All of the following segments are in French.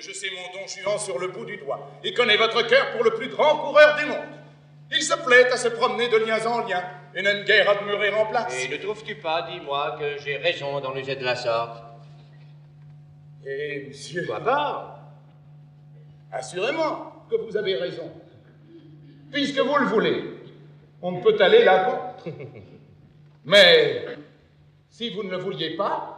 monsieur, je sais mon Don Juan sur le bout du doigt et connais votre cœur pour le plus grand coureur du monde. Il se plaît à se promener de liens en liens et n'aime guère à demeurer en place. Et ne trouves-tu pas, dis-moi, que j'ai raison dans l'user de la sorte? Eh, monsieur... Quoi pas? Assurément que vous avez raison. Puisque vous le voulez, on ne peut aller là contre. Mais si vous ne le vouliez pas,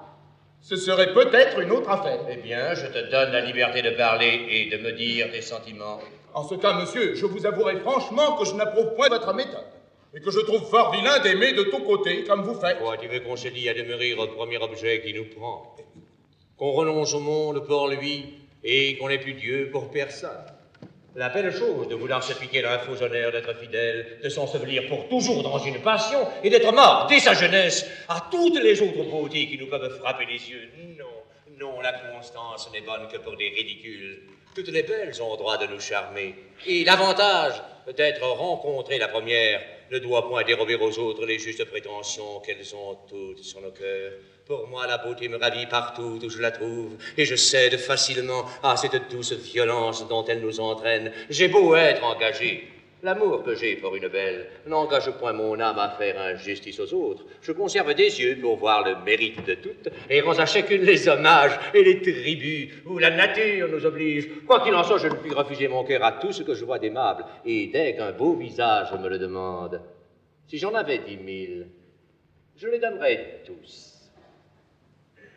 ce serait peut-être une autre affaire. Eh bien, je te donne la liberté de parler et de me dire tes sentiments. En ce cas, monsieur, je vous avouerai franchement que je n'approuve point votre méthode et que je trouve fort vilain d'aimer de tous côtés, comme vous faites. Quoi, tu veux qu'on se dise à demeurer au premier objet qui nous prend? Qu'on renonce au monde pour lui et qu'on n'ait plus Dieu pour personne? La belle chose de vouloir se piquer dans un faux honneur d'être fidèle, de s'ensevelir pour toujours dans une passion et d'être mort dès sa jeunesse à toutes les autres beautés qui nous peuvent frapper les yeux. Non, non, la constance n'est bonne que pour des ridicules. Toutes les belles ont droit de nous charmer. Et l'avantage d'être rencontré la première ne doit point dérober aux autres les justes prétentions qu'elles ont toutes sur nos cœurs. Pour moi, la beauté me ravit partout où je la trouve, et je cède facilement à cette douce violence dont elle nous entraîne. J'ai beau être engagé, l'amour que j'ai pour une belle n'engage point mon âme à faire injustice aux autres. Je conserve des yeux pour voir le mérite de toutes, et rends à chacune les hommages et les tributs où la nature nous oblige. Quoi qu'il en soit, je ne puis refuser mon cœur à tout ce que je vois d'aimable, et dès qu'un beau visage me le demande, si j'en avais 10 000, je les donnerais tous.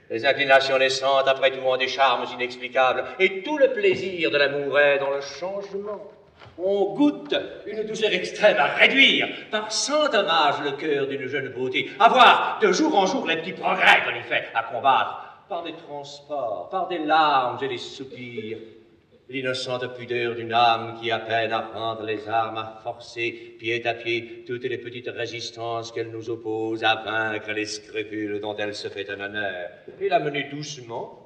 Les inclinations naissantes, après tout, ont des charmes inexplicables, et tout le plaisir de l'amour est dans le changement. On goûte une douceur extrême à réduire par 100 dommages le cœur d'une jeune beauté, à voir de jour en jour les petits progrès qu'on y fait, à combattre par des transports, par des larmes et des soupirs, l'innocente pudeur d'une âme qui a peine à prendre les armes, à forcer pied à pied toutes les petites résistances qu'elle nous oppose, à vaincre les scrupules dont elle se fait un honneur, et la mener doucement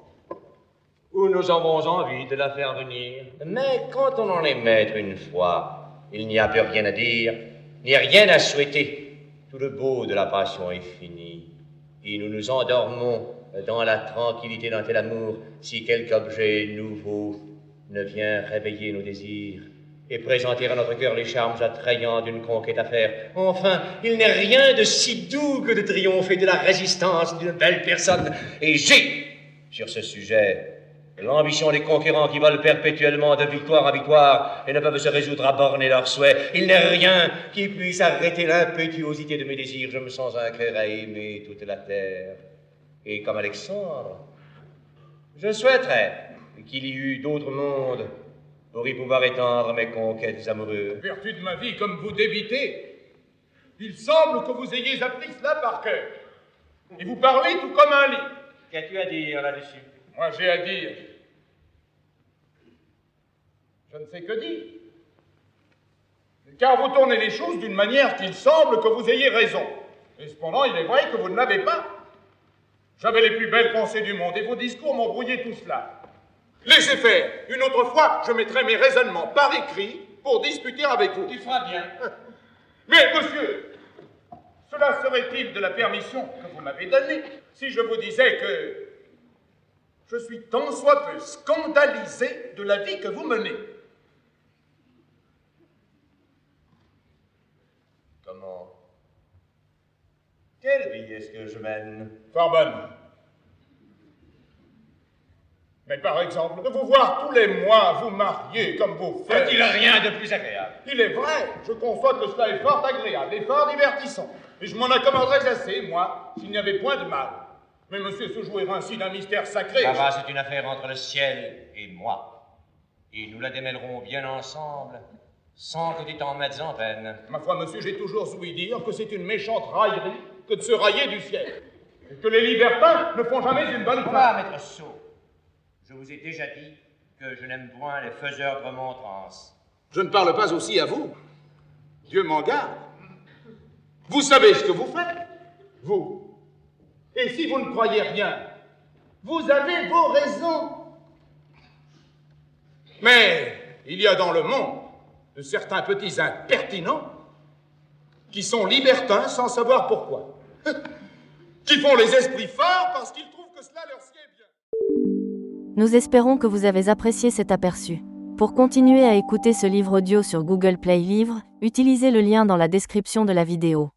où nous avons envie de la faire venir. Mais quand on en est maître une fois, il n'y a plus rien à dire, ni rien à souhaiter. Tout le beau de la passion est fini, et nous nous endormons dans la tranquillité d'un tel amour si quelque objet nouveau ne vient réveiller nos désirs et présenter à notre cœur les charmes attrayants d'une conquête à faire. Enfin, il n'est rien de si doux que de triompher de la résistance d'une belle personne. Et j'ai, sur ce sujet, l'ambition des conquérants qui volent perpétuellement de victoire à victoire et ne peuvent se résoudre à borner leurs souhaits. Il n'est rien qui puisse arrêter l'impétuosité de mes désirs. Je me sens un cœur à aimer toute la terre. Et comme Alexandre, je souhaiterais qu'il y eût d'autres mondes pour y pouvoir étendre mes conquêtes amoureuses. Vertu de ma vie, comme vous débitez, il semble que vous ayez appris cela par cœur. Et vous parlez tout comme un livre. Qu'as-tu à dire là-dessus? Moi, j'ai à dire. Je ne sais que dire. Car vous tournez les choses d'une manière qu'il semble que vous ayez raison. Et cependant, il est vrai que vous ne l'avez pas. J'avais les plus belles pensées du monde, et vos discours m'ont brouillé tout cela. Laissez faire. Une autre fois, je mettrai mes raisonnements par écrit pour discuter avec vous. Tu feras bien. Mais, monsieur, cela serait-il de la permission que vous m'avez donnée si je vous disais que je suis tant soit peu scandalisé de la vie que vous menez? Comment? Quelle vie est-ce que je mène? Fort bonne. Mais par exemple, de vous voir tous les mois vous marier comme vous faites... Faut-il rien de plus agréable? Il est vrai, je conçois que cela est fort agréable et fort divertissant. Et je m'en accommoderais assez, moi, s'il n'y avait point de mal. Mais monsieur, se jouer ainsi d'un mystère sacré... Là-bas, c'est une affaire entre le ciel et moi. Et nous la démêlerons bien ensemble, sans que tu t'en mettes en peine. Ma foi, monsieur, j'ai toujours ouï dire que c'est une méchante raillerie que de se railler du ciel. Et que les libertins ne font jamais une bonne Pourquoi, femme. maître Sceaux? Je vous ai déjà dit que je n'aime point les faiseurs de remontrances. Je ne parle pas aussi à vous. Dieu m'en garde. Vous savez ce que vous faites, vous. Et si vous ne croyez rien, vous avez vos raisons. Mais il y a dans le monde de certains petits impertinents qui sont libertins sans savoir pourquoi. Qui font les esprits forts parce qu'ils trouvent que cela leur sied bien. Nous espérons que vous avez apprécié cet aperçu. Pour continuer à écouter ce livre audio sur Google Play Livres, utilisez le lien dans la description de la vidéo.